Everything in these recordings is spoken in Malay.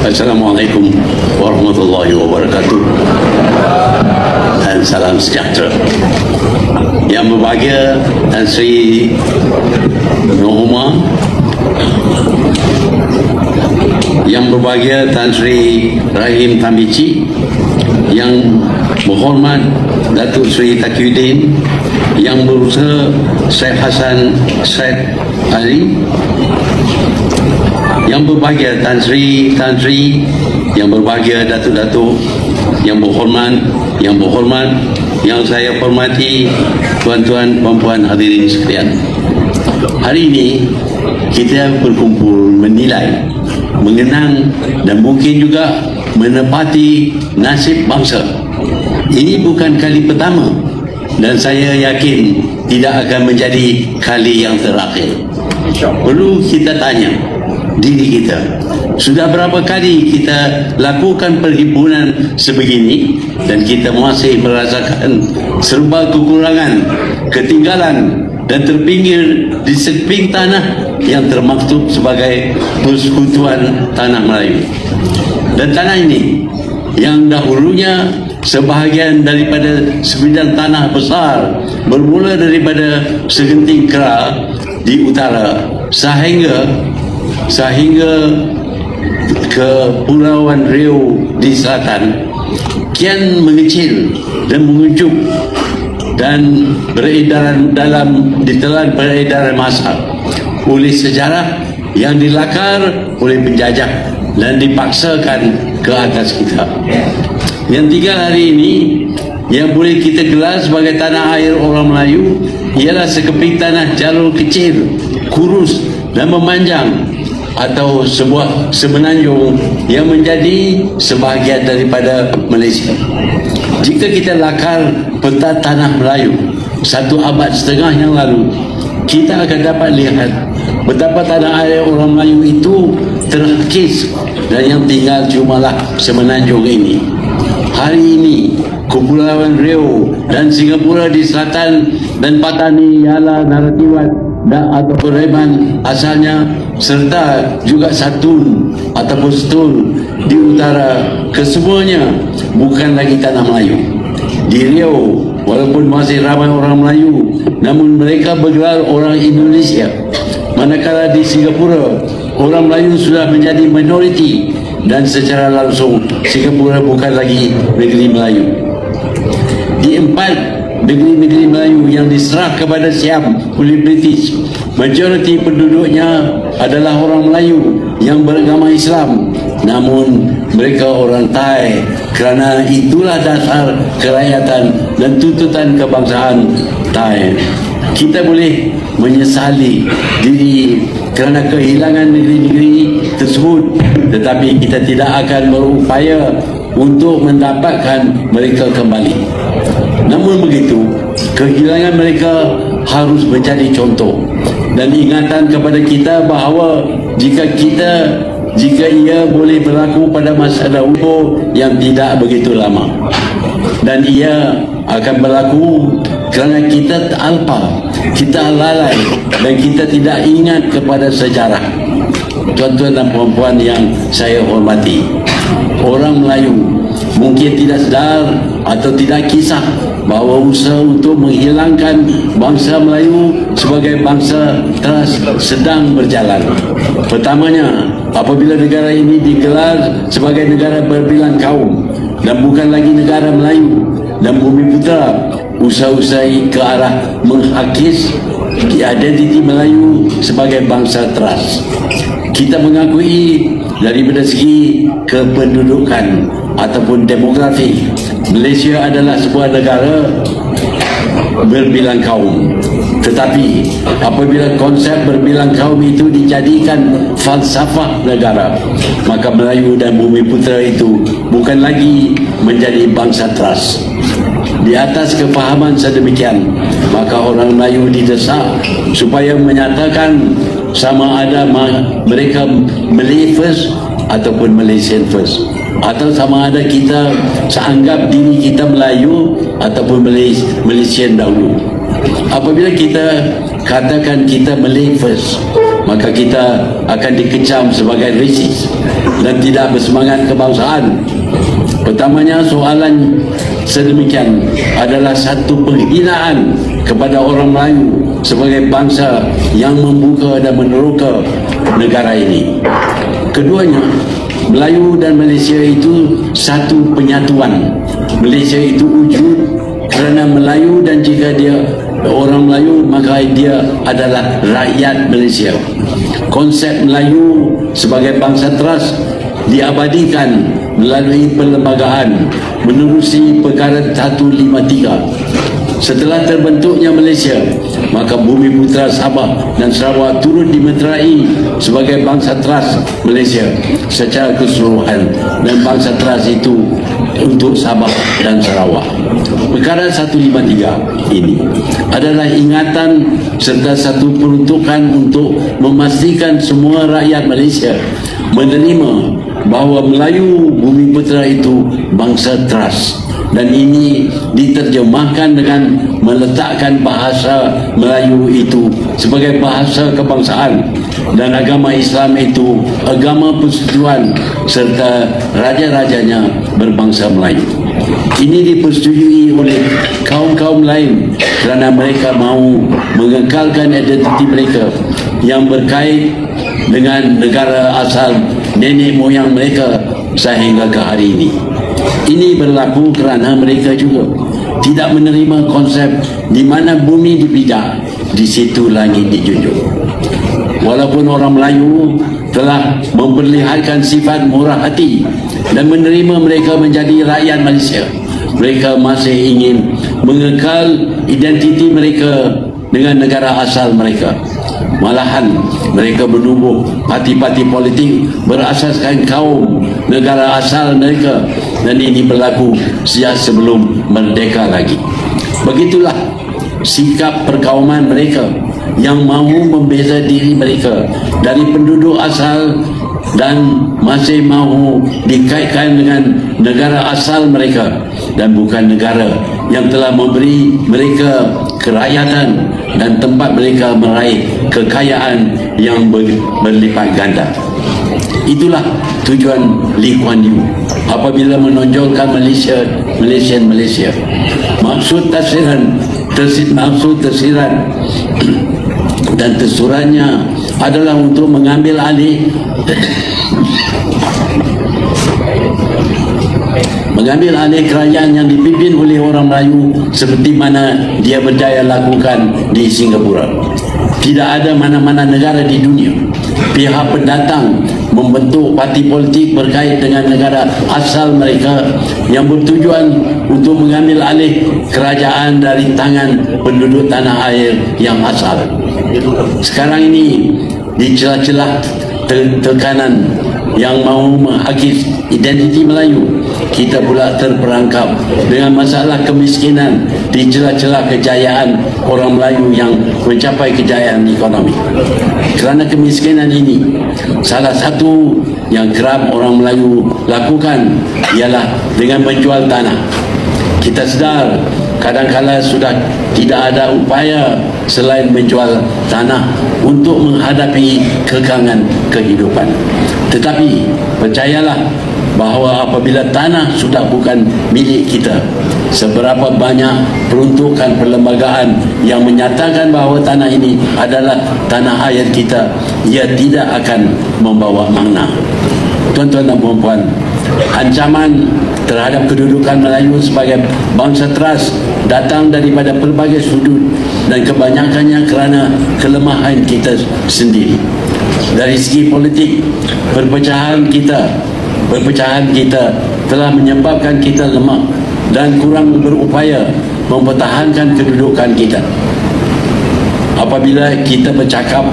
Assalamualaikum warahmatullahi wabarakatuh dan salam sejahtera. Yang berbahagia Tan Sri Nur Umar, yang berbahagia Tan Sri Rahim Tamici, yang berhormat Datuk Seri Taqiyuddin, yang berusaha Syed Hassan Syed Ali, yang berbahagia Tan Sri, yang berbahagia Datuk-Datuk, yang berhormat, yang saya hormati, tuan-tuan, puan-puan hadirin sekalian. Hari ini kita berkumpul menilai, mengenang dan mungkin juga menepati nasib bangsa. Ini bukan kali pertama dan saya yakin tidak akan menjadi kali yang terakhir. Perlu kita tanya diri kita, sudah berapa kali kita lakukan perhimpunan sebegini dan kita masih merasakan serba kekurangan, ketinggalan dan terpinggir di sekeping tanah yang termaktub sebagai Persekutuan Tanah Melayu. Dan tanah ini yang dahulunya sebahagian daripada sebidang tanah besar bermula daripada segenting kera di utara sehingga ke Pulauan Riau di selatan, kian mengecil dan mengucup dan beredaran ditelan peredaran massa oleh sejarah yang dilakar oleh penjajah dan dipaksakan ke atas kita. Yang tinggal hari ini yang boleh kita gelar sebagai tanah air orang Melayu ialah sekeping tanah jalur kecil, kurus dan memanjang, atau sebuah semenanjung yang menjadi sebahagian daripada Malaysia. Jika kita lakar peta tanah Melayu 1 abad setengah yang lalu, kita akan dapat lihat betapa tanah air orang Melayu itu terkikis dan yang tinggal cumalah semenanjung ini. Hari ini Kepulauan Riau dan Singapura di selatan dan Patani Yala Naratiwat atau Reman asalnya, serta juga Satun ataupun Setun di utara, kesemuanya bukan lagi tanah Melayu. Di Riau walaupun masih ramai orang Melayu, namun mereka bergelar orang Indonesia, manakala di Singapura orang Melayu sudah menjadi minoriti dan secara langsung Singapura bukan lagi negeri Melayu. Di 4 negeri-negeri Melayu yang diserah kepada Siam oleh British, majoriti penduduknya adalah orang Melayu yang beragama Islam, namun mereka orang Thai, kerana itulah dasar kerakyatan dan tuntutan kebangsaan Thai. Kita boleh menyesali diri kerana kehilangan negeri-negeri tersebut, tetapi kita tidak akan berupaya untuk mendapatkan mereka kembali. Namun begitu, kehilangan mereka harus menjadi contoh dan ingatan kepada kita bahawa jika ia boleh berlaku pada masa dahulu yang tidak begitu lama, dan ia akan berlaku kerana kita alpa, kita lalai dan kita tidak ingat kepada sejarah. Tuan-tuan dan puan-puan yang saya hormati, orang Melayu mungkin tidak sedar atau tidak kisah bahawa usaha untuk menghilangkan bangsa Melayu sebagai bangsa teras sedang berjalan. Pertamanya, apabila negara ini digelar sebagai negara berbilang kaum dan bukan lagi negara Melayu dan Bumiputera, usaha-usaha ke arah menghakis identiti Melayu sebagai bangsa teras. Kita mengakui daripada segi kependudukan ataupun demografi, Malaysia adalah sebuah negara berbilang kaum. Tetapi apabila konsep berbilang kaum itu dijadikan falsafah negara, maka Melayu dan Bumiputera itu bukan lagi menjadi bangsa teras. Di atas kefahaman sedemikian, maka orang Melayu didesak supaya menyatakan sama ada mereka Malay first ataupun Malaysian first, atau sama ada kita seanggap diri kita Melayu ataupun Malaysian dahulu. Apabila kita katakan kita Malay first, maka kita akan dikecam sebagai rasis dan tidak bersemangat kebangsaan. Pertamanya, soalan sedemikian adalah satu penghinaan kepada orang Melayu sebagai bangsa yang membuka dan meneroka negara ini. Keduanya, Melayu dan Malaysia itu satu penyatuan. Malaysia itu wujud kerana Melayu, dan jika dia orang Melayu maka dia adalah rakyat Malaysia. Konsep Melayu sebagai bangsa teras diabadikan melalui perlembagaan menerusi Perkara 153. Setelah terbentuknya Malaysia, maka Bumi Putera Sabah dan Sarawak turut dimeterai sebagai bangsa teras Malaysia secara keseluruhan, dan bangsa teras itu untuk Sabah dan Sarawak. Perkara 153 ini adalah ingatan serta satu peruntukan untuk memastikan semua rakyat Malaysia menerima bahawa Melayu Bumi Putera itu bangsa teras, dan ini diterjemahkan dengan meletakkan bahasa Melayu itu sebagai bahasa kebangsaan dan agama Islam itu agama persetujuan serta raja-rajanya berbangsa Melayu. Ini dipersetujui oleh kaum-kaum lain kerana mereka mahu mengekalkan identiti mereka yang berkait dengan negara asal nenek moyang mereka sehingga ke hari ini. Ini berlaku kerana mereka juga tidak menerima konsep di mana bumi dipijak, di situ langit dijunjung. Walaupun orang Melayu telah memperlihatkan sifat murah hati dan menerima mereka menjadi rakyat Malaysia, mereka masih ingin mengekal identiti mereka dengan negara asal mereka. Malahan mereka menubuh parti-parti politik berasaskan kaum negara asal mereka, dan ini berlaku sejak sebelum merdeka lagi. Begitulah sikap perkauman mereka yang mahu membeza diri mereka dari penduduk asal dan masih mahu dikaitkan dengan negara asal mereka dan bukan negara yang telah memberi mereka kerakyatan dan tempat mereka meraih kekayaan yang berlipat ganda. Itulah tujuan Lee Kuan Yew apabila menonjolkan Malaysia. Maksud tersiran dan tersuratnya adalah untuk mengambil alih kerajaan yang dipimpin oleh orang Melayu seperti mana dia berjaya lakukan di Singapura. Tidak ada mana-mana negara di dunia pihak pendatang membentuk parti politik berkait dengan negara asal mereka yang bertujuan untuk mengambil alih kerajaan dari tangan penduduk tanah air yang asal. Sekarang ini di celah-celah tekanan yang mahu menghakis identiti Melayu, kita pula terperangkap dengan masalah kemiskinan di celah-celah kejayaan orang Melayu yang mencapai kejayaan ekonomi. Kerana kemiskinan ini, salah satu yang kerap orang Melayu lakukan ialah dengan menjual tanah. Kita sedar kadang-kala sudah tidak ada upaya selain menjual tanah untuk menghadapi kekangan kehidupan. Tetapi percayalah bahawa apabila tanah sudah bukan milik kita, seberapa banyak peruntukan perlembagaan yang menyatakan bahawa tanah ini adalah tanah air kita, ia tidak akan membawa makna. Tuan-tuan dan puan-puan, ancaman terhadap kedudukan Melayu sebagai bangsa teras datang daripada pelbagai sudut dan kebanyakannya kerana kelemahan kita sendiri. Dari segi politik, perpecahan kita telah menyebabkan kita lemah dan kurang berupaya mempertahankan kedudukan kita. Apabila kita bercakap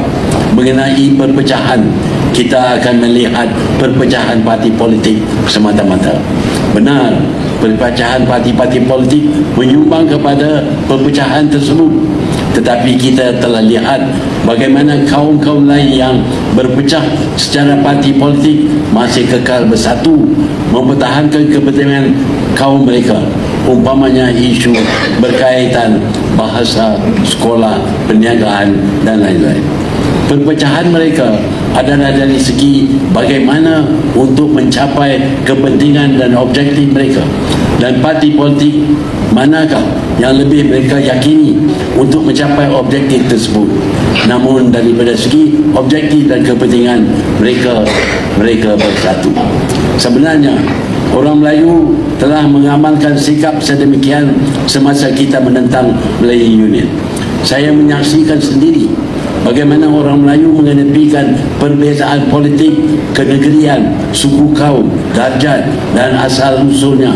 mengenai perpecahan, kita akan melihat perpecahan parti politik semata-mata. Benar, perpecahan parti-parti politik menyumbang kepada perpecahan tersebut. Tetapi kita telah lihat bagaimana kaum-kaum lain yang berpecah secara parti politik masih kekal bersatu mempertahankan kepentingan kaum mereka. Umpamanya isu berkaitan bahasa, sekolah, perniagaan dan lain-lain. Perpecahan mereka adalah dari segi bagaimana untuk mencapai kepentingan dan objektif mereka, dan parti politik manakah yang lebih mereka yakini untuk mencapai objektif tersebut. Namun daripada segi objektif dan kepentingan mereka bersatu. Sebenarnya orang Melayu telah mengamalkan sikap sedemikian semasa kita menentang Melayu Union. Saya menyaksikan sendiri bagaimana orang Melayu mengenepikan perbezaan politik, kenegerian, suku kaum, darjat dan asal usulnya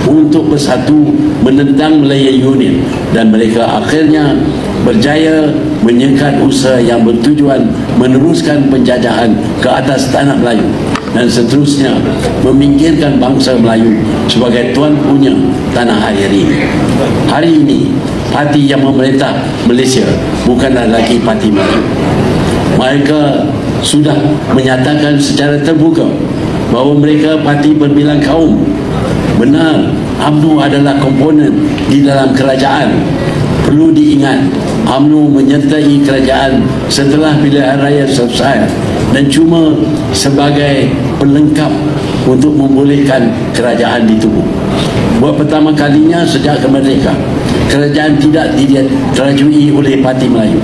untuk bersatu menentang Melayu Union, dan mereka akhirnya berjaya menyekat usaha yang bertujuan meneruskan penjajahan ke atas tanah Melayu dan seterusnya memingkirkan bangsa Melayu sebagai tuan punya tanah air ini. Hari ini parti yang memerintah Malaysia bukanlah lagi parti Melayu. Mereka sudah menyatakan secara terbuka bahawa mereka parti berbilang kaum. Benar, UMNO adalah komponen di dalam kerajaan. Perlu diingat, UMNO menyertai kerajaan setelah pilihan raya selesai dan cuma sebagai pelengkap untuk membolehkan kerajaan ditubuh. Buat pertama kalinya sejak kemerdekaan, kerajaan tidak diterajui oleh Parti Melayu,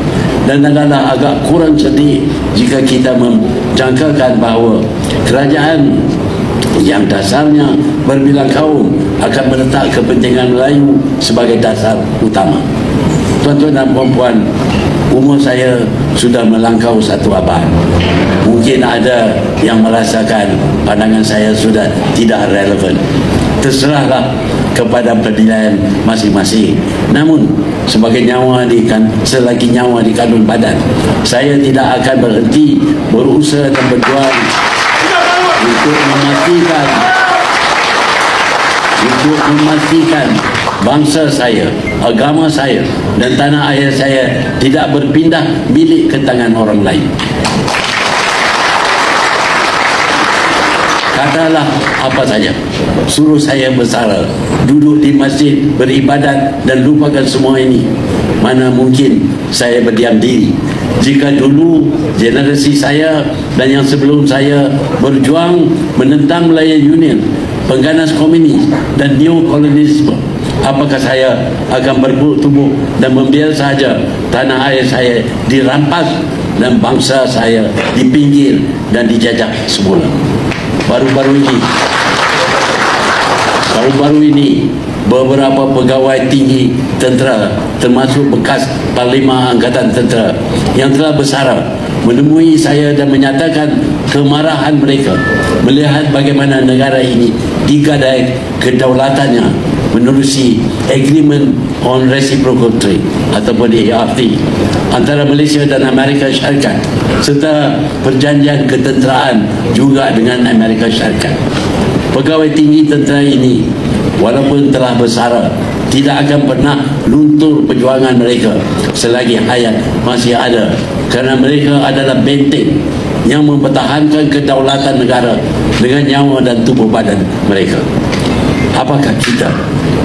dan adalah agak kurang cerdik jika kita menjangkakan bahawa kerajaan yang dasarnya berbilang kaum akan meletak kepentingan Melayu sebagai dasar utama. Tuan-tuan dan puan-puan, umur saya sudah melangkau satu abad. Mungkin ada yang merasakan pandangan saya sudah tidak relevan. Terserahlah kepada penilaian masing-masing. Namun selagi nyawa di kandung badan, saya tidak akan berhenti berusaha dan berjuang untuk memastikan bangsa saya, agama saya dan tanah air saya tidak berpindah milik ke tangan orang lain. Katalah apa saja, suruh saya bersara, duduk di masjid, beribadat dan lupakan semua ini. Mana mungkin saya berdiam diri jika dulu generasi saya dan yang sebelum saya berjuang menentang Melayu Union, pengganas komunis dan neokolonialisme. Apakah saya akan berburuk tubuh dan membiarkan saja tanah air saya dirampas dan bangsa saya dipinggir dan dijajah semula? Baru-baru ini beberapa pegawai tinggi tentera termasuk bekas Parlimen Angkatan Tentera yang telah bersara menemui saya dan menyatakan kemarahan mereka melihat bagaimana negara ini digadai kedaulatannya menerusi Agreement on Reciprocal Trade ataupun ART antara Malaysia dan Amerika Syarikat, serta perjanjian ketenteraan juga dengan Amerika Syarikat. Pegawai tinggi tentera ini walaupun telah bersara tidak akan pernah luntur perjuangan mereka selagi hayat masih ada, kerana mereka adalah benteng yang mempertahankan kedaulatan negara dengan nyawa dan tubuh badan mereka. Apakah kita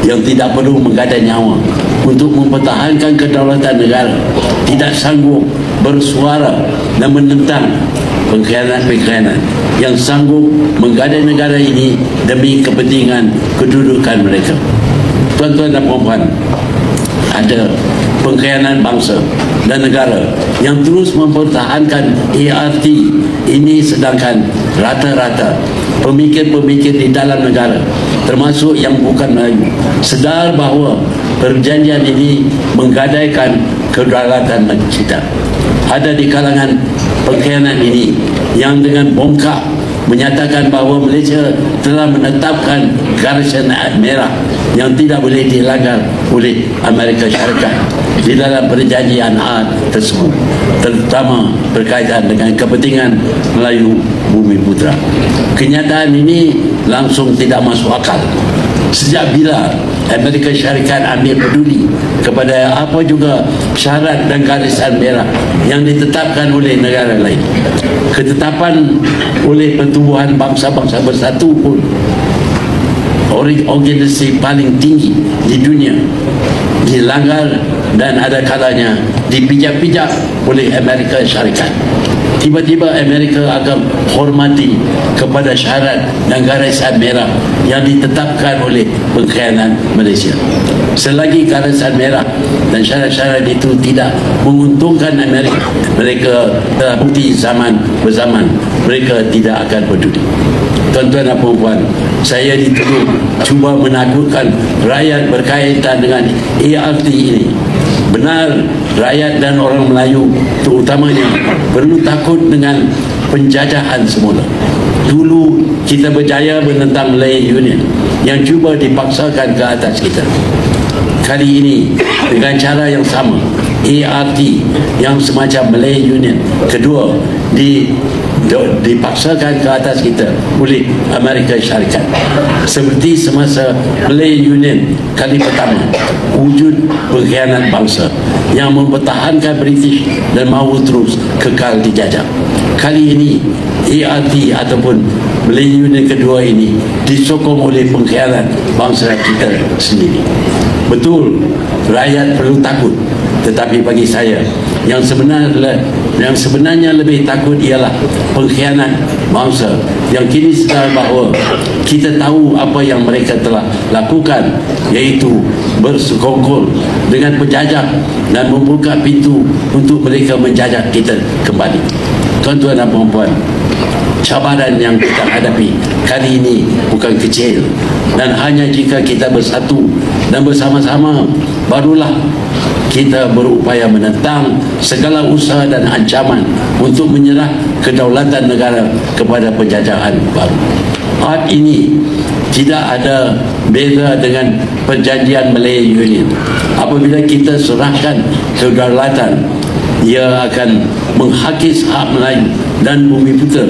yang tidak perlu menggadai nyawa untuk mempertahankan kedaulatan negara tidak sanggup bersuara dan menentang pengkhianat-pengkhianat yang sanggup menggadai negara ini demi kepentingan kedudukan mereka? Tuan-tuan dan puan-puan, ada pengkhianat bangsa dan negara yang terus mempertahankan ART ini, sedangkan rata-rata pemikir-pemikir di dalam negara termasuk yang bukan Melayu sedar bahawa perjanjian ini menggadaikan kedaulatan kita. Ada di kalangan pengkhianat ini yang dengan bongkak menyatakan bahawa Malaysia telah menetapkan garisan merah yang tidak boleh dilanggar oleh Amerika Syarikat di dalam perjanjian tersebut, terutama berkaitan dengan kepentingan Melayu Bumi Putra. Kenyataan ini langsung tidak masuk akal. Sejak bila Amerika Syarikat ambil peduli kepada apa juga syarat dan garisan merah yang ditetapkan oleh negara lain? Ketetapan oleh Pertubuhan Bangsa-Bangsa Bersatu pun, organisasi paling tinggi di dunia, dilanggar dan ada kalanya dipijak-pijak oleh Amerika Syarikat. Tiba-tiba Amerika akan hormati kepada syarat dan garisan merah yang ditetapkan oleh pengkhianat Malaysia. Selagi garisan merah dan syarat-syarat itu tidak menguntungkan Amerika, mereka telah bukti zaman berzaman mereka tidak akan peduli. Tuan-tuan dan puan-puan, saya dituduh cuba menakutkan rakyat berkaitan dengan ART ini. Benar, rakyat dan orang Melayu terutamanya perlu takut dengan penjajahan semula. Dulu kita berjaya menentang Malayan Union yang cuba dipaksakan ke atas kita. Kali ini dengan cara yang sama, ART yang semacam Malayan Union kedua dipaksakan ke atas kita oleh Amerika Syarikat. Seperti semasa Malayan Union kali pertama, wujud pengkhianat bangsa yang mempertahankan British dan mahu terus kekal dijajah. Kali ini ART ataupun Malayan Union kedua ini disokong oleh pengkhianat bangsa kita sendiri. Betul, rakyat perlu takut, tetapi bagi saya yang sebenarnya lebih takut ialah pengkhianat bangsa yang kini sedar bahawa kita tahu apa yang mereka telah lakukan, iaitu bersekongkol dengan penjajah dan membuka pintu untuk mereka menjajah kita kembali. Tuan-tuan dan puan-puan, cabaran yang kita hadapi kali ini bukan kecil, dan hanya jika kita bersatu dan bersama-sama barulah kita berupaya menentang segala usaha dan ancaman untuk menyerah kedaulatan negara kepada penjajahan baru. Saat ini tidak ada beza dengan perjanjian Malayan Union. Apabila kita serahkan kedaulatan, ia akan menghakis hak Melayu dan bumi putra,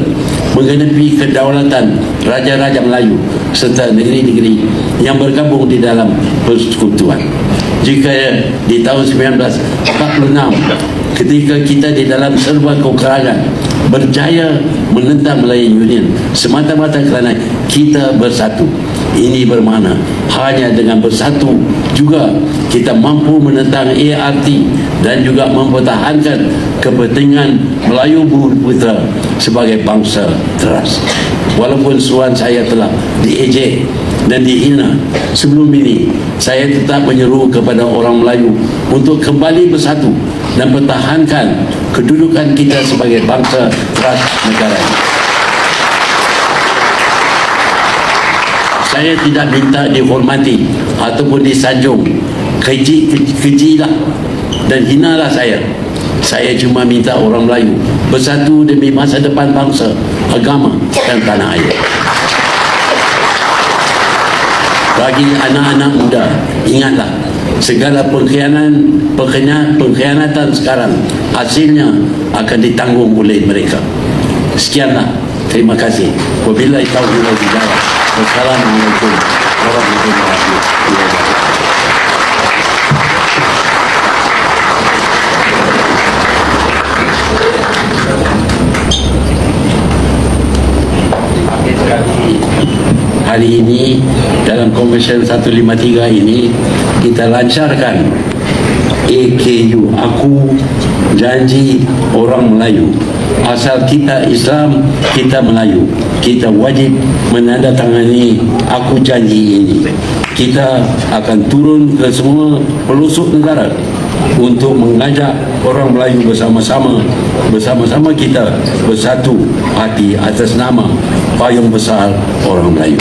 menggenepi kedaulatan raja-raja Melayu serta negeri-negeri yang bergabung di dalam persekutuan. Jika di tahun 1946 ketika kita di dalam serba kekurangan berjaya menentang Malayan Union semata-mata kerana kita bersatu, ini bermakna hanya dengan bersatu juga kita mampu menentang ART dan juga mempertahankan kepentingan Melayu bumi putra sebagai bangsa teras. Walaupun suan saya telah diejek dan dihina sebelum ini, saya tetap menyeru kepada orang Melayu untuk kembali bersatu dan pertahankan kedudukan kita sebagai bangsa teras negara ini. Saya tidak minta dihormati ataupun disanjung, kejilah dan hinalah saya. Saya cuma minta orang Melayu bersatu demi masa depan bangsa, agama dan tanah air. Bagi anak-anak muda, ingatlah, segala pengkhianatan sekarang hasilnya akan ditanggung oleh mereka. Sekianlah, terima kasih. Wabillahi taufiq wal hidayah. Wassalamualaikum warahmatullahi wabarakatuh. Hari ini dalam Konvensyen 153 ini kita lancarkan AKU, Aku Janji Orang Melayu. Asal kita Islam, kita Melayu, kita wajib menandatangani Aku Janji ini. Kita akan turun ke semua pelosok negara untuk mengajak orang Melayu bersama-sama kita bersatu hati atas nama payung besar orang Melayu.